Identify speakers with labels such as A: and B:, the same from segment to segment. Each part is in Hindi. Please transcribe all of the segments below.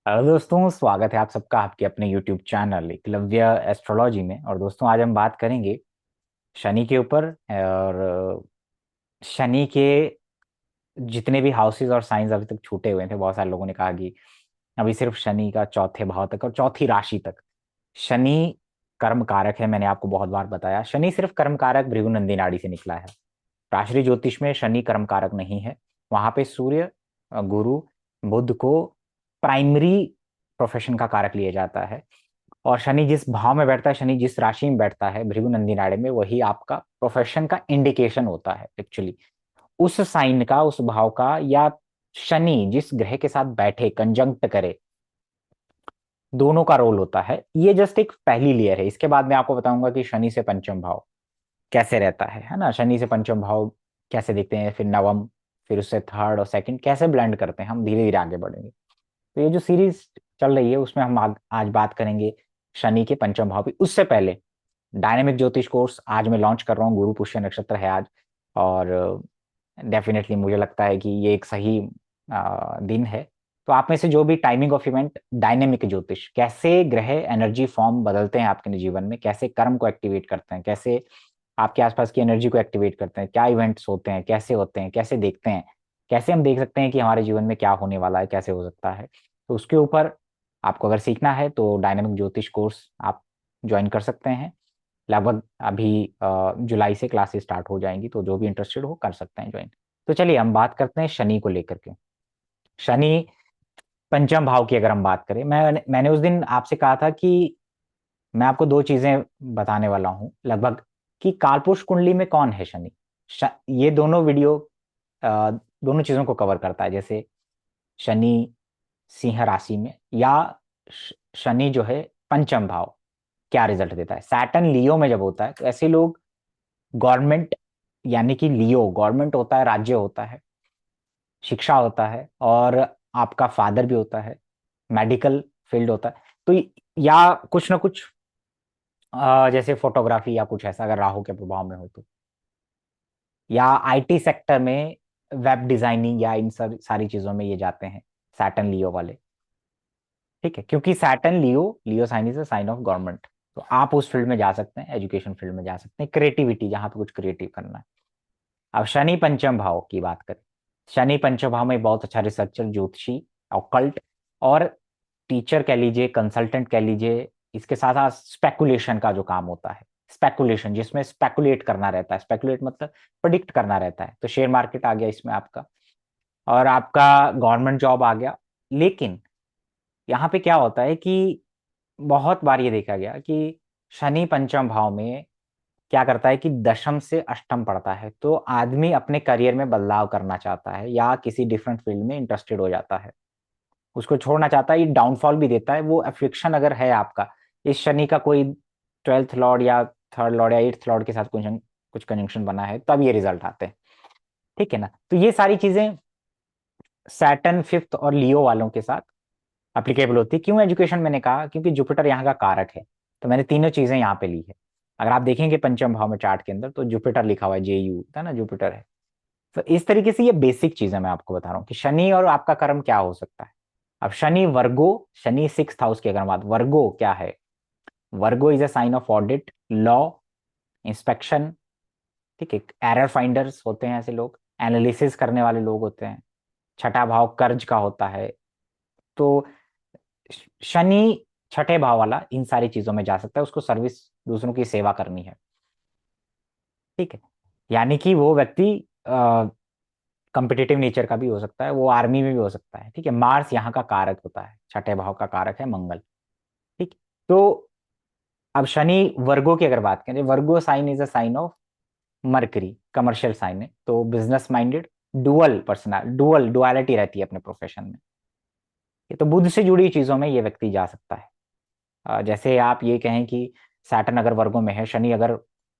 A: हेलो दोस्तों, स्वागत है आप सबका आपके अपने YouTube चैनल एकलव्य एस्ट्रोलॉजी में। और दोस्तों, आज हम बात करेंगे शनि के ऊपर। और शनि के जितने भी हाउसेस और साइंस अभी तक छूटे हुए थे, बहुत सारे लोगों ने कहा कि अभी सिर्फ शनि का चौथे भाव तक और चौथी राशि तक। शनि कर्म कारक है, मैंने आपको बहुत बार बताया। शनि सिर्फ कर्म कारक भृगु नंदी नाड़ी से निकला है। राशि ज्योतिष में शनि कर्म कारक नहीं है। वहां पे सूर्य, गुरु, बुध को प्राइमरी प्रोफेशन का कारक लिया जाता है। और शनि जिस भाव में बैठता है, शनि जिस राशि में बैठता है भृगु नंदी नाड़ी में, वही आपका प्रोफेशन का इंडिकेशन होता है एक्चुअली। उस साइन का, उस भाव का, या शनि जिस ग्रह के साथ बैठे, कंजंक्ट करे, दोनों का रोल होता है। ये जस्ट एक पहली लेयर है। इसके बाद मैं आपको बताऊंगा कि शनि से पंचम भाव कैसे रहता है ना। शनि से पंचम भाव कैसे देखते हैं, फिर नवम, फिर उससे थर्ड और सेकंड कैसे ब्लेंड करते हैं। हम धीरे धीरे आगे बढ़ेंगे। तो ये जो सीरीज चल रही है उसमें हम आज बात करेंगे शनि के पंचम भाव की। उससे पहले डायनेमिक ज्योतिष कोर्स आज मैं लॉन्च कर रहा हूँ। गुरु पुष्य नक्षत्र है आज। और डेफिनेटली मुझे लगता है कि ये एक सही दिन है। तो आप में से जो भी टाइमिंग ऑफ इवेंट, डायनेमिक ज्योतिष, कैसे ग्रह एनर्जी फॉर्म बदलते हैं आपके जीवन में, कैसे कर्म को एक्टिवेट करते हैं, कैसे आपके आसपास की एनर्जी को एक्टिवेट करते हैं, क्या इवेंट्स होते हैं, कैसे देखते हैं, कैसे हम देख सकते हैं कि हमारे जीवन में क्या होने वाला है, कैसे हो सकता है। तो उसके ऊपर आपको अगर सीखना है तो डायनेमिक ज्योतिष कोर्स आप ज्वाइन कर सकते हैं। लगभग अभी जुलाई से क्लासेस स्टार्ट हो जाएंगी, तो जो भी इंटरेस्टेड हो कर सकते हैं ज्वाइन। तो चलिए हम बात करते हैं शनि को लेकर के। शनि पंचम भाव की अगर हम बात करें, मैंने उस दिन आपसे कहा था कि मैं आपको दो चीजें बताने वाला हूं लगभग, कि कालपुरुष कुंडली में कौन है शनि। ये दोनों वीडियो दोनों चीजों को कवर करता है। जैसे शनि सिंह राशि में, या शनि जो है पंचम भाव, क्या रिजल्ट देता है। सैटर्न लियो में जब होता है तो ऐसे लोग गवर्नमेंट, यानी कि लियो गवर्नमेंट होता है, राज्य होता है, शिक्षा होता है, और आपका फादर भी होता है, मेडिकल फील्ड होता है। तो या कुछ ना कुछ जैसे फोटोग्राफी या कुछ ऐसा अगर राहु के प्रभाव में हो तो, या आईटी सेक्टर में वेब डिजाइनिंग या इन सारी चीजों में ये जाते हैं सैटर्न लियो वाले। ठीक है, क्योंकि Saturn Leo, Leo sign is a sign of government. तो आप उस फील्ड में जा सकते हैं, एजुकेशन फील्ड में जा सकते हैं, क्रिएटिविटी जहां पे कुछ क्रिएटिव करना है। अब शनि पंचम भाव की बात करें। शनि पंचम भाव में बहुत अच्छा रिसर्चर, ज्योतिषी, ऑकल्ट और टीचर कह लीजिए, कंसल्टेंट कह लीजिए। इसके साथ साथ स्पेकुलेशन का जो काम होता है, स्पेकुलेशन जिसमें स्पेकुलेट करना रहता है, स्पेकुलेट मतलब प्रिडिक्ट करना रहता है। तो शेयर मार्केट आ गया इसमें आपका, और आपका गवर्नमेंट जॉब आ गया। लेकिन यहाँ पे क्या होता है कि बहुत बार ये देखा गया कि शनि पंचम भाव में क्या करता है कि दशम से अष्टम पड़ता है। तो आदमी अपने करियर में बदलाव करना चाहता है या किसी डिफरेंट फील्ड में इंटरेस्टेड हो जाता है, उसको छोड़ना चाहता है। ये डाउनफॉल भी देता है। वो अफ्लिक्शन अगर है आपका, इस शनि का कोई ट्वेल्थ लॉर्ड या थर्ड लॉर्ड या एट्थ लॉर्ड के साथ कुछ कंजंक्शन बना है, तब ये रिजल्ट आते हैं। ठीक है ना। तो ये सारी चीजें सैटर्न फिफ्थ और लियो वालों के साथ अप्लीकेबल होती है। क्यों एजुकेशन मैंने कहा, क्योंकि जुपिटर यहाँ का कारक है। तो मैंने तीनों चीजें यहाँ पे ली है। अगर आप देखेंगे पंचम भाव में चार्ट के अंदर, तो जुपिटर लिखा हुआ है, JU है ना, जुपिटर है। तो इस तरीके से ये बेसिक चीजें मैं आपको बता रहा हूँ कि शनि और आपका कर्म क्या हो सकता है। अब Shani Virgo, Shani six house की अगर बात, वर्गो क्या है। Virgo is a sign of audit, law, inspection. ठीक है, एरर फाइंडर्स होते हैं ऐसे लोग, एनालिसिस करने वाले लोग होते हैं। छठा भाव कर्ज का होता है। तो शनि छठे भाव वाला इन सारी चीजों में जा सकता है। उसको सर्विस, दूसरों की सेवा करनी है। ठीक है, यानी कि वो व्यक्ति कॉम्पिटिटिव नेचर का भी हो सकता है, वो आर्मी में भी हो सकता है। ठीक है, मार्स यहाँ का कारक होता है, छठे भाव का कारक है मंगल। ठीक। तो अब शनि वर्गो की अगर बात करें, Virgo sign is a sign of Mercury, commercial sign है। तो business minded, dual personal, duality रहती है अपने प्रोफेशन में। ये तो बुद्ध से जुड़ी चीजों में ये व्यक्ति जा सकता है। जैसे आप ये कहें कि सैटर्न अगर वर्गो में है, शनि अगर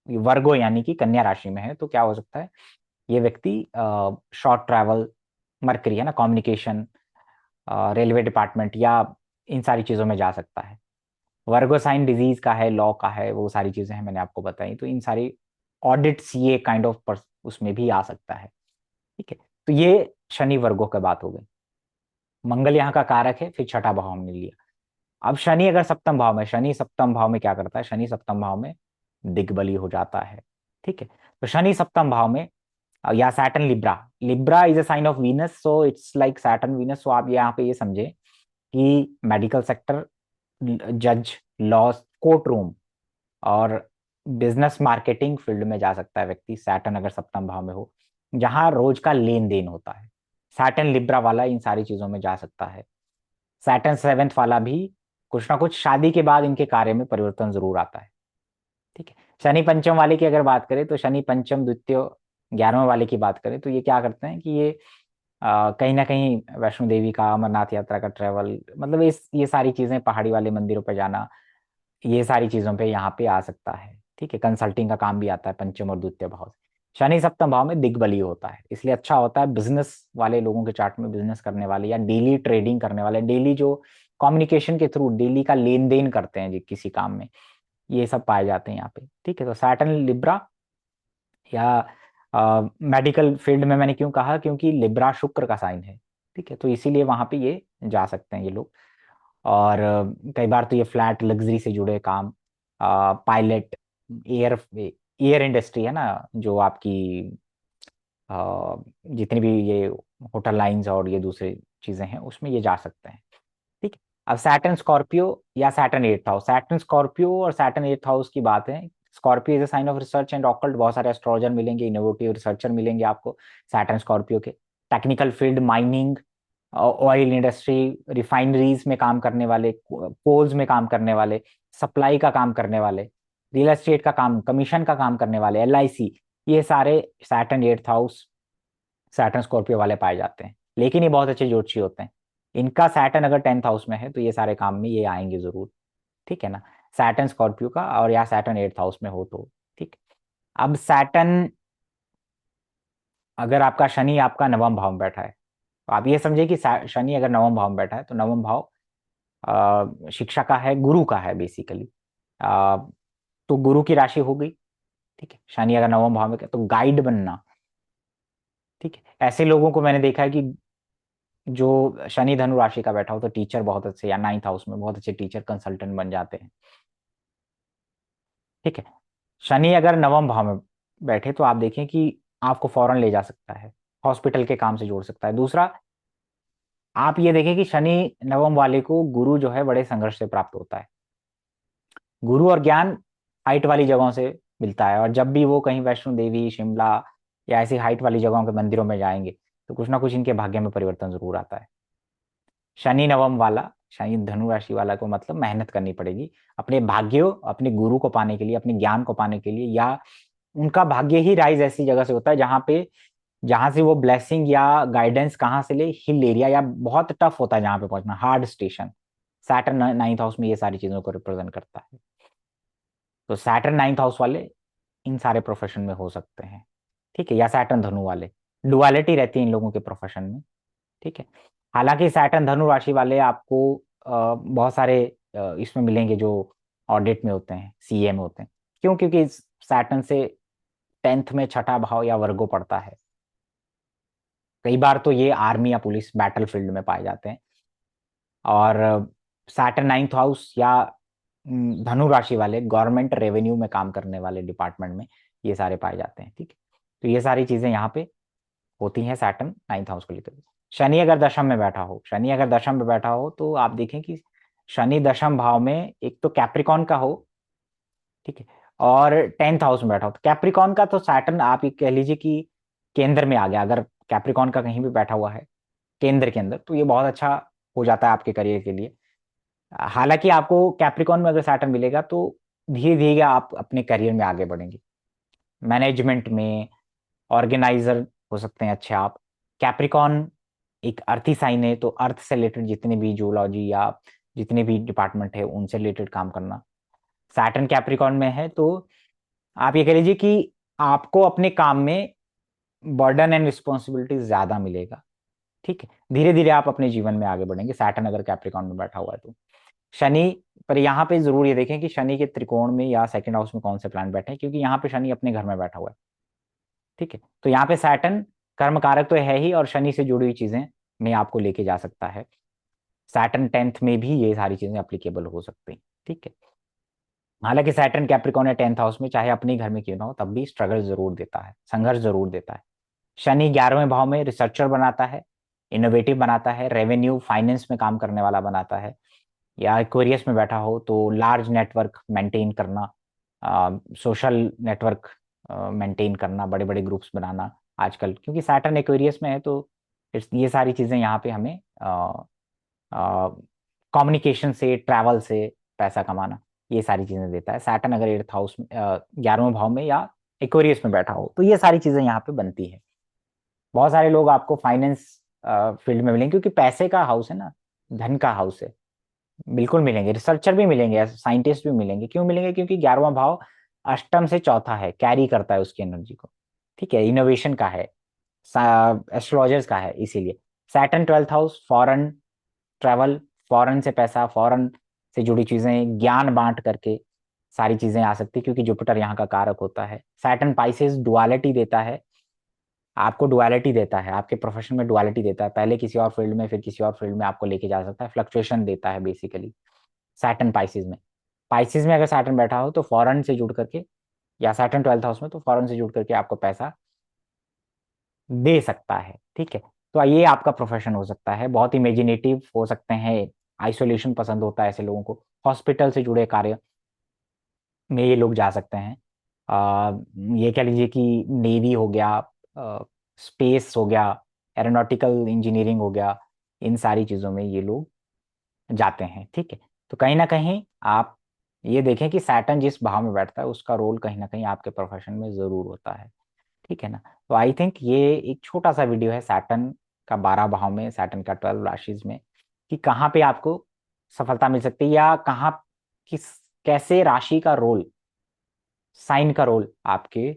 A: वर्गो यानी कि कन्या राशि में है, तो क्या हो सकता है, ये व्यक्ति शॉर्ट ट्रैवल, मरकरी है ना, कम्युनिकेशन, रेलवे डिपार्टमेंट या इन सारी चीजों में जा सकता है। वर्गो साइन डिजीज का है, लॉ का है, वो सारी चीजें हैं मैंने आपको बताई। तो इन सारी ऑडिट, CA काइंड ऑफ उसमें भी आ सकता है। ठीक है, तो ये शनि वर्गो की बात हो गई। मंगल यहाँ का कारक है, फिर छठा भाव हमने लिया। अब शनि अगर सप्तम भाव में, शनि सप्तम भाव में क्या करता है, शनि सप्तम भाव में दिग्बली हो जाता है। ठीक है, तो शनि सप्तम भाव में, या Saturn Libra, Libra is a sign of Venus, so it's like Saturn Venus. सो आप यहाँ पे ये समझे कि मेडिकल सेक्टर, जज, लॉ, कोर्ट रूम और बिजनेस मार्केटिंग फील्ड में जा सकता है व्यक्ति, सैटर्न अगर सप्तम भाव में हो, जहां रोज का लेन देन होता है। सैटर्न लिब्रा वाला इन सारी चीजों में जा सकता है। सैटर्न सेवेंथ वाला भी कुछ ना कुछ शादी के बाद इनके कार्य में परिवर्तन जरूर आता है। ठीक है, शनि पंचम वाले की अगर बात करें तो शनि पंचम द्वितीय 11वें वाले की बात करें तो ये क्या करते हैं कि ये कहीं ना कहीं वैष्णो देवी का, अमरनाथ यात्रा का ट्रेवल, मतलब इस ये सारी चीजें, पहाड़ी वाले मंदिरों पर जाना, ये सारी चीजों पे यहाँ पे आ सकता है। ठीक है, कंसल्टिंग का काम भी आता है पंचम और द्वितीय भाव से। शनि सप्तम भाव में दिग्बली होता है, इसलिए अच्छा होता है बिजनेस वाले लोगों के चार्ट में, बिजनेस करने वाले या डेली ट्रेडिंग करने वाले, डेली जो कम्युनिकेशन के थ्रू डेली का लेन देन करते हैं जी किसी काम में, ये सब पाए जाते हैं यहाँ पे। ठीक है, तो सैटर्न लिब्रा या मेडिकल फील्ड में मैंने क्यों कहा, क्योंकि लिब्रा शुक्र का साइन है। ठीक है, तो इसीलिए वहां पे ये जा सकते हैं ये लोग। और कई बार तो ये फ्लैट लग्जरी से जुड़े काम, पायलट, एयर एयर इंडस्ट्री है ना, जो आपकी जितनी भी ये होटल लाइंस और ये दूसरी चीजें हैं उसमें ये जा सकते हैं। ठीक है, अब सैटर्न स्कॉर्पियो या Saturn eighth house, Saturn Scorpio और सैटर्न एट्थ हाउस की बात है। Scorpio is a sign of research and occult, बहुत सारे एस्ट्रोलॉजर मिलेंगे, इनोवेटिव रिसर्चर मिलेंगे आपको सैटर्न स्कॉर्पियो के। Technical field, mining, oil industry, refineries में काम करने वाले, कोल्स में काम करने वाले, सप्लाई का काम करने वाले, रियल एस्टेट का काम, कमीशन का काम करने वाले, LIC, ये सारे Saturn eighth house, Saturn Scorpio वाले पाए जाते हैं। लेकिन ये बहुत अच्छे ज्योतिषी होते हैं, इनका सैटर्न अगर 10th हाउस में है तो ये सारे काम में ये आएंगे जरूर। ठीक है ना, सैटर्न स्कॉर्पियो का, और या सैटर्न 8th हाउस में हो तो। ठीक, अब सैटर्न, अगर आपका शनि आपका नवम भाव में बैठा है, तो आप ये समझे कि शनि अगर नवम भाव में बैठा है तो नवम भाव शिक्षा का है, गुरु का है बेसिकली। तो गुरु की राशि हो गई। ठीक है, शनि अगर नवम भाव में तो गाइड बनना। ठीक है, ऐसे लोगों को मैंने देखा है कि जो शनि धनु राशि का बैठा हो तो टीचर बहुत अच्छे, या 9th हाउस में बहुत अच्छे टीचर कंसल्टेंट बन जाते हैं। ठीक है, शनि अगर नवम भाव में बैठे तो आप देखें कि आपको फौरन ले जा सकता है, हॉस्पिटल के काम से जोड़ सकता है। दूसरा, आप ये देखें कि शनि नवम वाले को गुरु जो है बड़े संघर्ष से प्राप्त होता है। गुरु और ज्ञान हाइट वाली जगहों से मिलता है, और जब भी वो कहीं वैष्णो देवी, शिमला या ऐसी हाइट वाली जगहों के मंदिरों में जाएंगे तो कुछ ना कुछ इनके भाग्य में परिवर्तन जरूर आता है। शनि नवम वाला, शनि धनु राशि वाला को मतलब मेहनत करनी पड़ेगी अपने भाग्य, अपने गुरु को पाने के लिए, अपने ज्ञान को पाने के लिए, या उनका भाग्य ही राइज ऐसी जगह से होता है जहां पे, जहां से वो ब्लेसिंग या गाइडेंस कहाँ से ले, हिल एरिया या बहुत टफ होता है जहां पे पहुंचना, hard station. Saturn 9th house में ये सारी चीजों को रिप्रेजेंट करता है। तो सैटर्न 9th हाउस वाले इन सारे प्रोफेशन में हो सकते हैं। ठीक है, या सैटर्न धनु वाले, डुअलिटी रहती है इन लोगों के प्रोफेशन में। ठीक है, हालांकि सैटर्न धनु राशि वाले आपको बहुत सारे इसमें मिलेंगे जो ऑडिट में होते हैं, CA में होते हैं। क्यों? क्योंकि सैटर्न से 10th में छठा भाव या वर्गो पड़ता है। कई बार तो ये आर्मी या पुलिस बैटल फील्ड में पाए जाते हैं। और सैटर्न 9th हाउस या धनु राशि वाले गवर्नमेंट रेवेन्यू में काम करने वाले डिपार्टमेंट में ये सारे पाए जाते हैं। ठीक है, तो ये सारी चीजें यहाँ पे होती हैं सैटर्न 9th हाउस को लेकर। शनि अगर दशम में बैठा हो, शनि अगर दशम में बैठा हो तो आप देखें कि शनि दशम भाव में एक तो कैप्रिकॉन का हो, ठीक है, और 10th हाउस में बैठा हो। तो कैप्रिकॉन का तो सैटर्न आप ये कह लीजिए कि केंद्र में आ गया, अगर कैप्रिकॉन का कहीं भी बैठा हुआ है केंद्र के अंदर तो ये बहुत अच्छा हो जाता है आपके करियर के लिए। हालांकि आपको कैप्रिकॉन में अगर सैटर्न मिलेगा तो धीरे धीरे आप अपने करियर में आगे बढ़ेंगे, मैनेजमेंट में, ऑर्गेनाइजर हो सकते हैं अच्छे आप। कैप्रिकॉन एक अर्थी साइन है, तो अर्थ से रिलेटेड जितने भी जूलॉजी या जितने भी डिपार्टमेंट है उनसे रिलेटेड काम करना। सैटर्न कैप्रिकॉन में है तो आप ये कह लीजिए कि आपको अपने काम में बर्डन एंड रिस्पॉन्सिबिलिटी ज्यादा मिलेगा। ठीक है, धीरे धीरे आप अपने जीवन में आगे बढ़ेंगे सैटर्न अगर कैप्रिकॉन में बैठा हुआ है तो। शनि, पर यहाँ पे जरूर ये देखें कि शनि के त्रिकोण में या सेकंड हाउस में कौन से प्लैनेट बैठे हैं, क्योंकि यहाँ पे शनि अपने घर में बैठा हुआ है। ठीक है, तो यहाँ पे सैटर्न कर्म कारक तो है ही, और शनि से जुड़ी हुई चीजें में आपको लेके जा सकता है। सैटर्न 10th में भी ये सारी चीजें अप्लीकेबल हो सकती हैं, ठीक है। हालांकि सैटर्न कैप्रिकॉन या 10th हाउस में चाहे अपने घर में क्यों ना हो तब भी स्ट्रगल जरूर देता है, संघर्ष जरूर देता है। शनि 11वें भाव में रिसर्चर बनाता है, इनोवेटिव बनाता है, रेवेन्यू फाइनेंस में काम करने वाला बनाता है। या एक्वेरियस में बैठा हो तो लार्ज नेटवर्क मेंटेन करना, सोशल नेटवर्क मेंटेन करना, बड़े बड़े ग्रुप्स बनाना आजकल, क्योंकि सैटर्न एक्वेरियस में है तो ये सारी चीजें यहाँ पे हमें कम्युनिकेशन से, ट्रैवल से पैसा कमाना, ये सारी चीजें देता है। सैटर्न अगर 8th हाउस में 11वें भाव में या एक्वेरियस में बैठा हो तो ये सारी चीजें यहाँ पे बनती है। बहुत सारे लोग आपको फाइनेंस फील्ड में मिलेंगे, क्योंकि पैसे का हाउस है ना, धन का हाउस है। बिल्कुल मिलेंगे, रिसर्चर भी मिलेंगे, साइंटिस्ट भी मिलेंगे। क्यों मिलेंगे? क्योंकि 11वां भाव अष्टम से चौथा है, कैरी करता है उसकी एनर्जी को, ठीक है, इनोवेशन का है, एस्ट्रोलॉजर्स का है, इसीलिए। Saturn 12th house, foreign travel, foreign से पैसा, फॉरेन से जुड़ी चीजें, ज्ञान बांट करके सारी चीजें आ सकती, क्योंकि जुपिटर यहाँ का कारक होता है। सैटर्न पाइसेस डुअलिटी देता है, आपको डुअलिटी देता है, आपके प्रोफेशन में डुअलिटी देता है, पहले किसी और फील्ड में फिर किसी और फील्ड में आपको लेके जा सकता है, फ्लक्चुएशन देता है बेसिकली। सैटर्न पाइसेस में अगर सैटर्न बैठा हो तो फॉरेन से जुड़ करके, या सैटर्न 12th हाउस में तो फॉरेन से जुड़ करके आपको पैसा दे सकता है, ठीक है। तो ये आपका प्रोफेशन हो सकता है, बहुत इमेजिनेटिव हो सकते हैं, आइसोलेशन पसंद होता है ऐसे लोगों को, हॉस्पिटल से जुड़े कार्य में ये लोग जा सकते हैं। ये कह लीजिए कि नेवी हो गया, स्पेस हो गया, एरोनॉटिकल इंजीनियरिंग हो गया, इन सारी चीज़ों में ये लोग जाते हैं, ठीक है। तो कहीं ना कहीं आप ये देखें कि सैटर्न जिस भाव में बैठता है उसका रोल कहीं ना कहीं आपके प्रोफेशन में जरूर होता है, ठीक है ना। तो आई थिंक ये एक छोटा सा वीडियो है सैटर्न का 12 भाव में, सैटर्न का 12 राशिज में, कि कहाँ पे आपको सफलता मिल सकती है, या कहाँ, किस, कैसे राशि का रोल, साइन का रोल आपके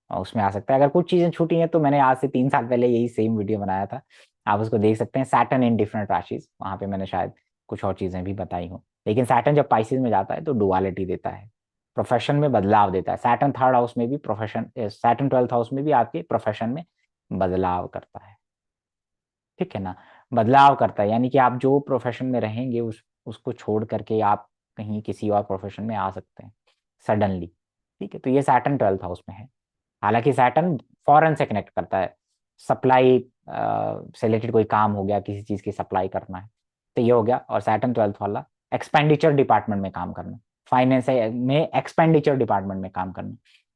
A: उसमें आ सकता है। अगर कुछ चीजें छूटी हैं तो मैंने आज से 3 साल पहले यही सेम वीडियो बनाया था, आप उसको देख सकते हैं, सैटर्न इन डिफरेंट राशिज, वहां पे मैंने शायद कुछ और चीजें भी बताई हूँ। लेकिन सैटर्न जब पाइसिस में जाता है तो डुअलिटी देता है, प्रोफेशन में बदलाव देता है। सैटर्न 3rd हाउस में भी प्रोफेशन, सैटर्न 12th हाउस में भी आपके प्रोफेशन में बदलाव करता है, ठीक है ना। बदलाव करता है यानी कि आप जो प्रोफेशन में रहेंगे उसको छोड़ करके आप कहीं किसी और प्रोफेशन में आ सकते हैं सडनली, ठीक है। तो ये सैटर्न 12th हाउस में है। हालांकि सैटर्न फॉरेन से कनेक्ट करता है, सप्लाई से रिलेटेड कोई काम हो गया, किसी चीज की सप्लाई करना है तो ये हो गया। और सैटर्न 12th वाला एक्सपेंडिचर डिपार्टमेंट में काम करना, फाइनेंस में एक्सपेंडिचर डिपार्टमेंट में काम करना,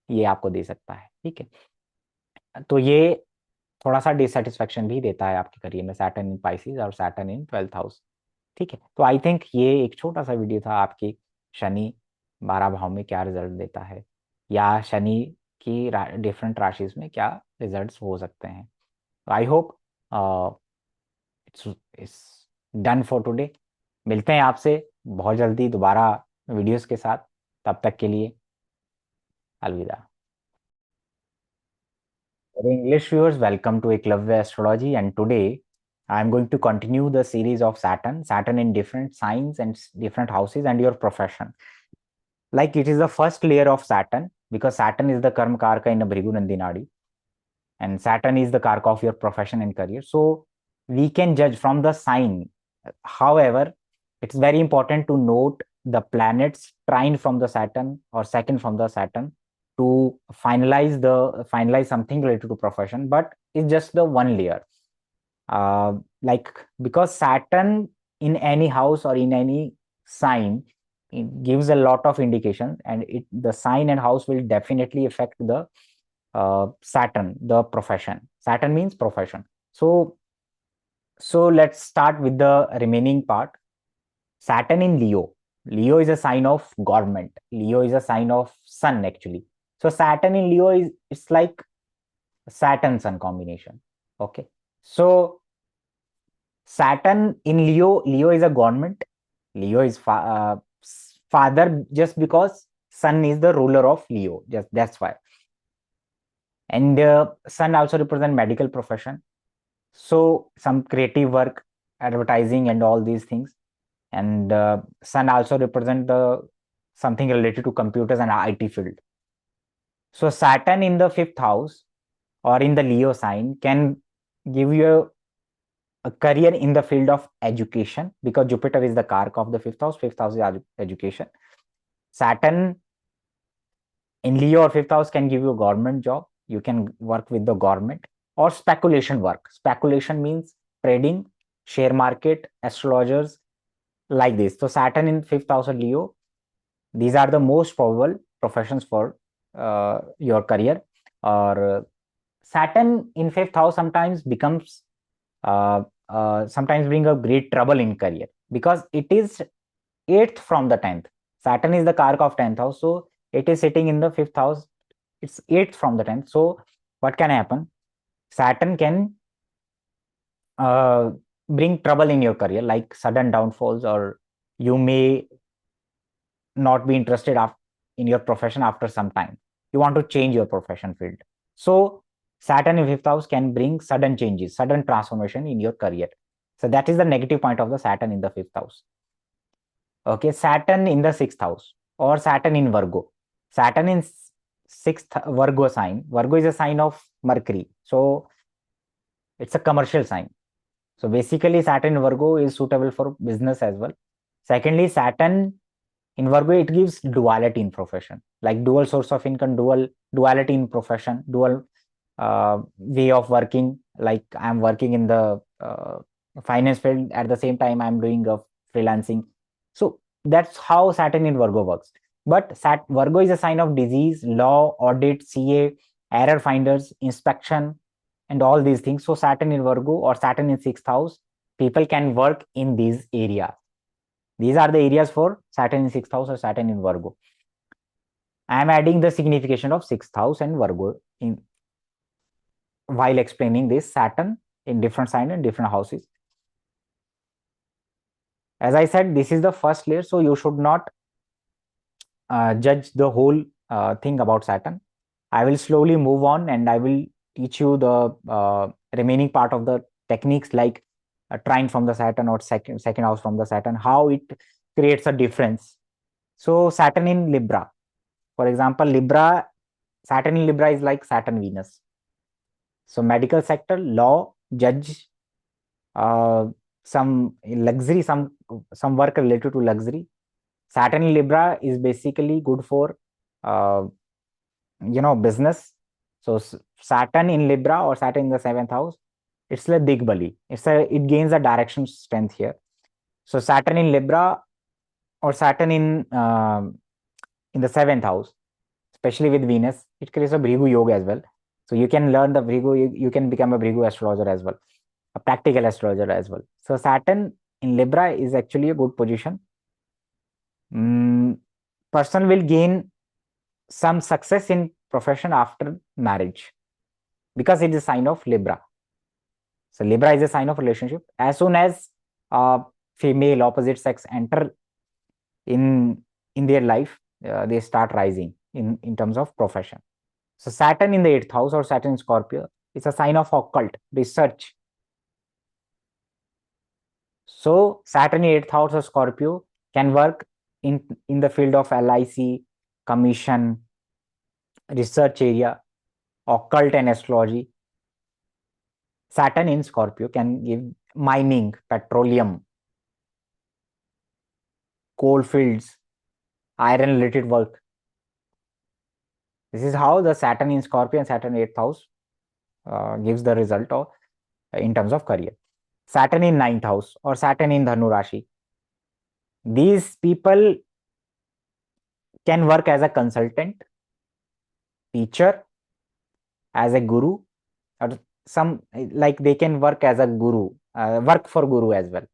A: ये आपको दे सकता है, ठीक है। तो ये थोड़ा सा डिससेटिस्फेक्शन भी देता है आपके करियर में, सैटर्न इन पाइसिस और सैटर्न इन 12th हाउस, ठीक है। तो आई थिंक ये एक छोटा सा वीडियो था आपकी, शनि 12 भाव में क्या रिजल्ट देता है, या शनि की डिफरेंट राशिज में क्या रिजल्ट्स हो सकते हैं। I hope it's it's done for today. मिलते हैं आपसे बहुत जल्दी दोबारा वीडियोस के साथ, तब तक के लिए अलविदा। English viewers, welcome to Eklavya Astrology, and today I am going to continue the series of Saturn in different signs and different houses and your profession. Like it is the first layer of Saturn, because Saturn is the Karma Karka in the Bhrigu Nandinadi, and Saturn is the Karka of your profession and career. So we can judge from the sign. However, it's very important to note the planets trine from the Saturn or second from the Saturn to finalize something related to profession, but it's just the one layer. Like, because Saturn in any house or in any sign, it gives a lot of indication, and the sign and house will definitely affect the Saturn, the profession. Saturn means profession. So let's start with the remaining part. Saturn in Leo. Leo is a sign of government. Leo is a sign of sun actually. So Saturn in Leo is, it's like Saturn Sun combination. Okay. So Saturn in Leo, Leo is a government. Leo is father, just because Sun is the ruler of Leo. Just that's why. And Sun also represent medical profession. So some creative work, advertising, and all these things. And Sun also represent the something related to computers and IT field. So Saturn in the 5th house or in the Leo sign can give you a career in the field of education, because Jupiter is the kark of the fifth house. Fifth house is education. Saturn in Leo or fifth house can give you a government job. You can work with the government or speculation work. Speculation means trading, share market, astrologers, like this. So Saturn in fifth house of Leo, these are the most probable professions for your career. Or Saturn in fifth house sometimes becomes sometimes bring a great trouble in career, because it is eighth from the 10th. Saturn is the kark of 10th house, so it is sitting in the fifth house. It's eighth from the 10th. So what can happen? Saturn can uh, bring trouble in your career, like sudden downfalls, or you may not be interested in your profession after some time. You want to change your profession field. So Saturn in fifth house can bring sudden changes, sudden transformation in your career. So that is the negative point of the Saturn in the fifth house. Okay, Saturn in the sixth house or Saturn in Virgo. Saturn in sixth Virgo sign. Virgo is a sign of Mercury. So it's a commercial sign. So basically, Saturn in Virgo is suitable for business as well. Secondly, Saturn in Virgo, it gives duality in profession, like dual source of income, duality in profession, dual way of working. Like I'm working in the finance field, at the same time I'm doing a freelancing. So that's how Saturn in Virgo works. But Virgo is a sign of disease, law, audit, CA, error finders, inspection, and all these things. So Saturn in Virgo or Saturn in sixth house, people can work in these areas. These are the areas for Saturn in sixth house or Saturn in Virgo. I am adding the signification of sixth house and Virgo in while explaining this Saturn in different sign and different houses. As I said, this is the first layer, so you should not judge the whole thing about Saturn. I will slowly move on and I will teach you the remaining part of the techniques, like trine from the Saturn or second house from the Saturn, how it creates a difference. So Saturn in Libra, for example, Saturn in Libra is like Saturn Venus. So medical sector, law, judge, uh, some luxury, some work related to luxury. Saturn in Libra is basically good for uh, business. So Saturn in Libra or Saturn in the seventh house, it's like Digbali. It gains a direction strength here. So Saturn in Libra or Saturn in the seventh house, especially with Venus, it creates a Bhrigu Yoga as well. So you can learn the Bhrigu, you can become a Bhrigu astrologer as well, a practical astrologer as well. So Saturn in Libra is actually a good position. Person will gain some success in profession after marriage, because it is a sign of Libra. So Libra is a sign of relationship. As soon as female opposite sex enter in their life, they start rising in terms of profession. So Saturn in the eighth house or Saturn in Scorpio is a sign of occult research. So Saturn in eighth house or Scorpio can work in the field of LIC, commission, research area, occult and astrology. Saturn in Scorpio can give mining, petroleum, coal fields, iron related work. This is how the Saturn in Scorpio and Saturn 8th house gives the result of in terms of career. Saturn in 9th house or Saturn in Dhanu Rashi. These people can work as a consultant, teacher, as a guru, or some like they can work as a guru, work for guru as well.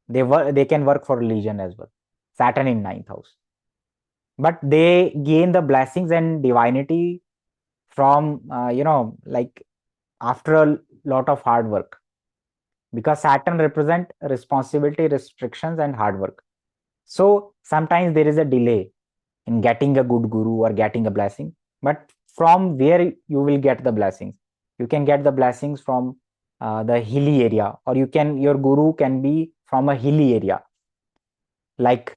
A: They can work for religion as well. Saturn in 9th house. But they gain the blessings and divinity from like after a lot of hard work, because Saturn represent responsibility, restrictions, and hard work. So sometimes there is a delay in getting a good guru or getting a blessing, but from where you will get the blessings? You can get the blessings from the hilly area, or your guru can be from a hilly area like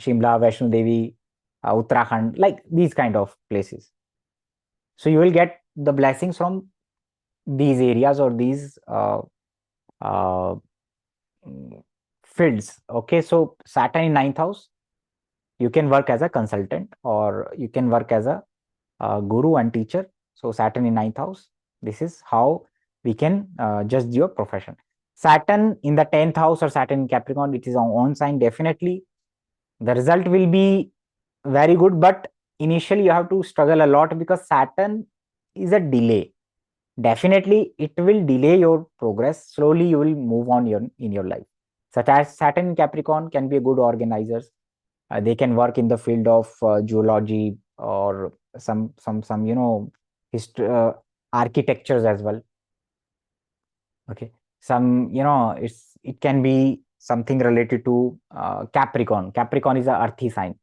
A: Shimla, Vaishno Devi, Uttarakhand, like these kind of places. So you will get the blessings from these areas or these uh, fields. Okay, so Saturn in ninth house, you can work as a consultant or you can work as a guru and teacher. So Saturn in ninth house, this is how we can judge your profession. Saturn in the 10th house or Saturn in Capricorn, it is on own sign. Definitely the result will be very good, but initially you have to struggle a lot because Saturn is a delay. Definitely it will delay your progress. Slowly you will move on in your life. Such as Saturn in Capricorn can be a good organizers. They can work in the field of geology or some history, architectures as well. Okay, some it can be something related to Capricorn. Capricorn is a earthy sign.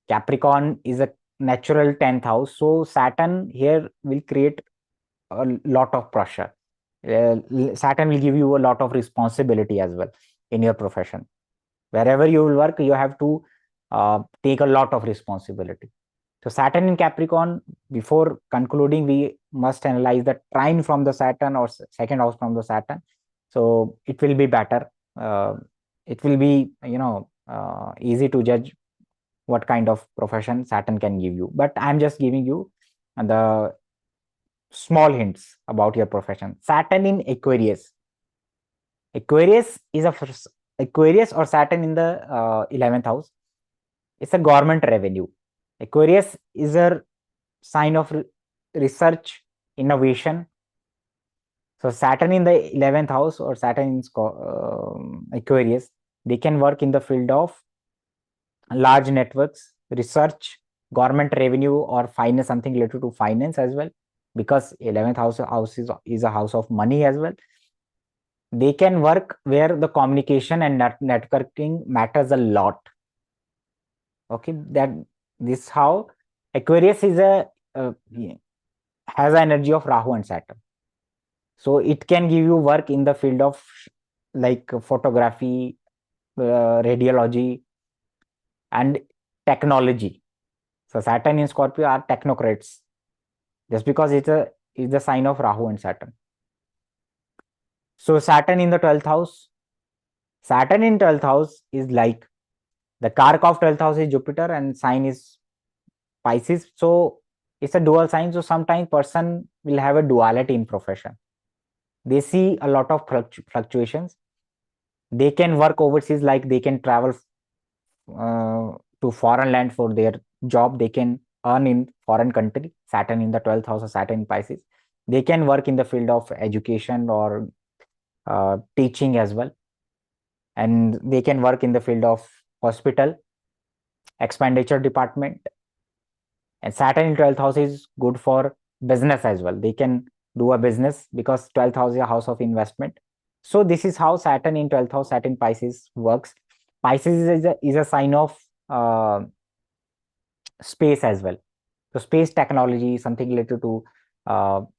A: Capricorn is a natural 10th house, so Saturn here will create a lot of pressure. Saturn will give you a lot of responsibility as well in your profession. Wherever you will work, you have to take a lot of responsibility. So Saturn in Capricorn, before concluding, we must analyze the trine from the Saturn or second house from the Saturn. So it will be better. It will be, easy to judge what kind of profession Saturn can give you. But I'm just giving you the small hints about your profession. Saturn in Aquarius. Aquarius is Aquarius or Saturn in the 11th house. It's a government revenue. Aquarius is a sign of research, innovation. So Saturn in the 11th house or Saturn in Aquarius, they can work in the field of large networks, research, government revenue, or finance, something related to finance as well, because 11th house is a house of money as well. They can work where the communication and networking matters a lot. Okay, that this how Aquarius is a has an energy of Rahu and Saturn. So it can give you work in the field of like photography, radiology, and technology. So Saturn in Scorpio are technocrats, just because it's the sign of Rahu and Saturn. So Saturn in the 12th house. Saturn in 12th house is like the Kark of 12th house is Jupiter and sign is Pisces. So it's a dual sign. So sometimes person will have a duality in profession. They see a lot of fluctuations. They can work overseas, like they can travel to foreign land for their job. They can earn in foreign country. Saturn in the 12th house or Saturn in Pisces. They can work in the field of education or teaching as well. And they can work in the field of hospital, expenditure department. And Saturn in 12th house is good for business as well. They can do a business because 12th house is a house of investment. So this is how Saturn in 12th house, Saturn Pisces works. Pisces is a sign of space as well. So space technology, something related to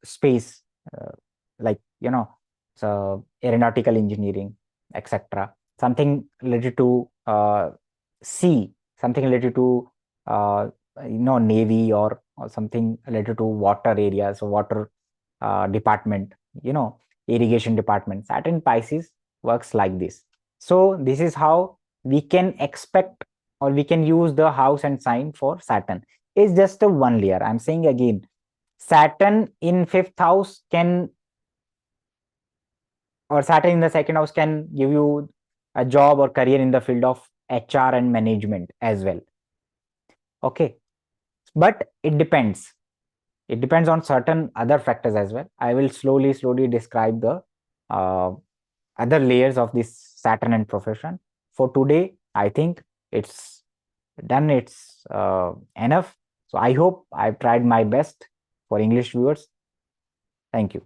A: space, like so aeronautical engineering, etc. Something related to sea, something related to navy or something related to water areas or water department, irrigation department. Saturn Pisces works like this. So this is how we can expect or we can use the house and sign for Saturn. It's just a one layer. I'm saying again, Saturn in fifth house can, or Saturn in the second house can give you a job or career in the field of HR and management as well. Okay, but it depends. It depends on certain other factors as well. I will slowly describe the uh, other layers of this Saturn and profession. For today, I think it's done. It's enough. So I hope I've tried my best for English viewers. Thank you.